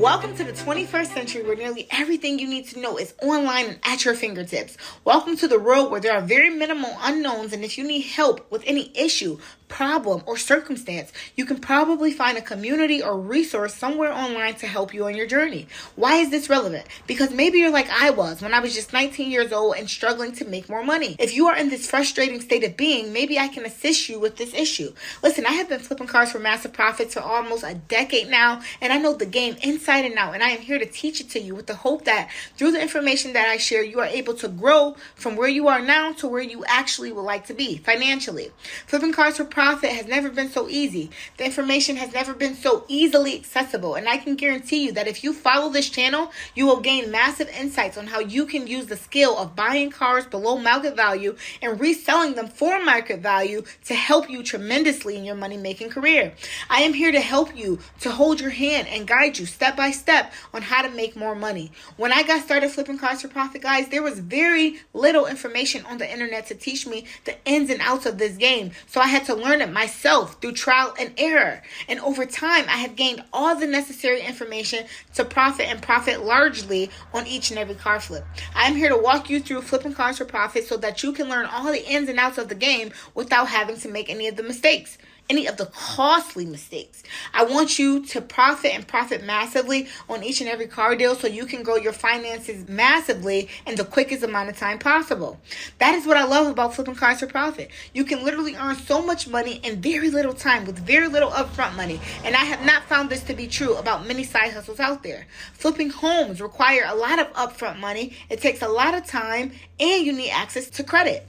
Welcome to the 21st century where nearly everything you need to know is online and at your fingertips. Welcome to the world where there are very minimal unknowns, and if you need help with any issue, problem, or circumstance, you can probably find a community or resource somewhere online to help you on your journey. Why is this relevant? Because maybe you're like I was when I was just 19 years old and struggling to make more money. If you are in this frustrating state of being, maybe I can assist you with this issue. Listen, I have been flipping cars for massive profits for almost a decade now, and I know the game inside and out, and I am here to teach it to you with the hope that through the information that I share, you are able to grow from where you are now to where you actually would like to be financially. Flipping cars for profit has never been so easy. The information has never been so easily accessible, and I can guarantee you that if you follow this channel, you will gain massive insights on how you can use the skill of buying cars below market value and reselling them for market value to help you tremendously in your money-making career. I am here to help you, to hold your hand and guide you step by step on how to make more money. When I got started flipping cars for profit, guys, there was very little information on the internet to teach me the ins and outs of this game. So I had to learn it myself through trial and error. And over time, I have gained all the necessary information to profit and profit largely on each and every car flip. I'm here to walk you through flipping cars for profit so that you can learn all the ins and outs of the game without having to make any of the mistakes. Any of the costly mistakes. I want you to profit and profit massively on each and every car deal so you can grow your finances massively in the quickest amount of time possible. That is what I love about flipping cars for profit. You can literally earn so much money in very little time with very little upfront money. And I have not found this to be true about many side hustles out there. Flipping homes require a lot of upfront money. It takes a lot of time, and you need access to credit.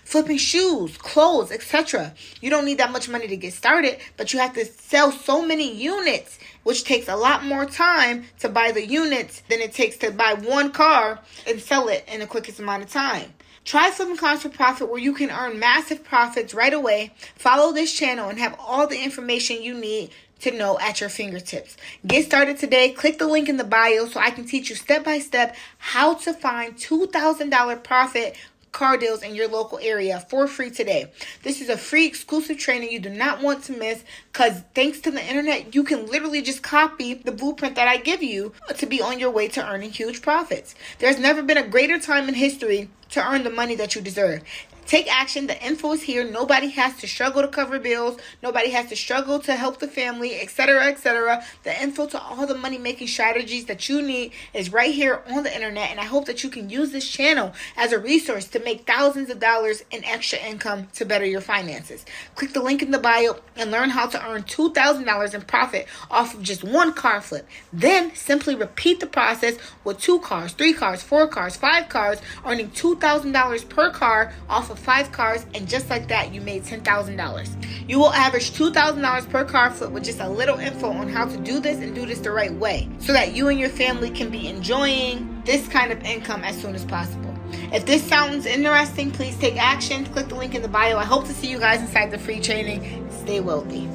Flipping shoes, clothes, etc. You don't need that much money to get started, but you have to sell so many units, which takes a lot more time to buy the units than it takes to buy one car and sell it in the quickest amount of time. Try flipping cars for profit where you can earn massive profits right away. Follow this channel and have all the information you need to know at your fingertips. Get started today. Click the link in the bio so I can teach you step by step how to find $2,000 profit car deals in your local area for free today. This is a free exclusive training you do not want to miss, because thanks to the internet, you can literally just copy the blueprint that I give you to be on your way to earning huge profits. There's never been a greater time in history to earn the money that you deserve. Take action. The info is here. Nobody has to struggle to cover bills. Nobody has to struggle to help the family, etc., etc. The info to all the money-making strategies that you need is right here on the internet, and I hope that you can use this channel as a resource to make thousands of dollars in extra income to better your finances. Click the link in the bio and learn how to earn $2,000 in profit off of just one car flip. Then simply repeat the process with 2 cars, 3 cars, 4 cars, 5 cars, earning $2,000 per car off of 5 cars, and just like that, you made $10,000. You will average $2,000 per car flip with just a little info on how to do this and do this the right way so that you and your family can be enjoying this kind of income as soon as possible. If this sounds interesting, please take action. Click the link in the bio. I hope to see you guys inside the free training. Stay wealthy.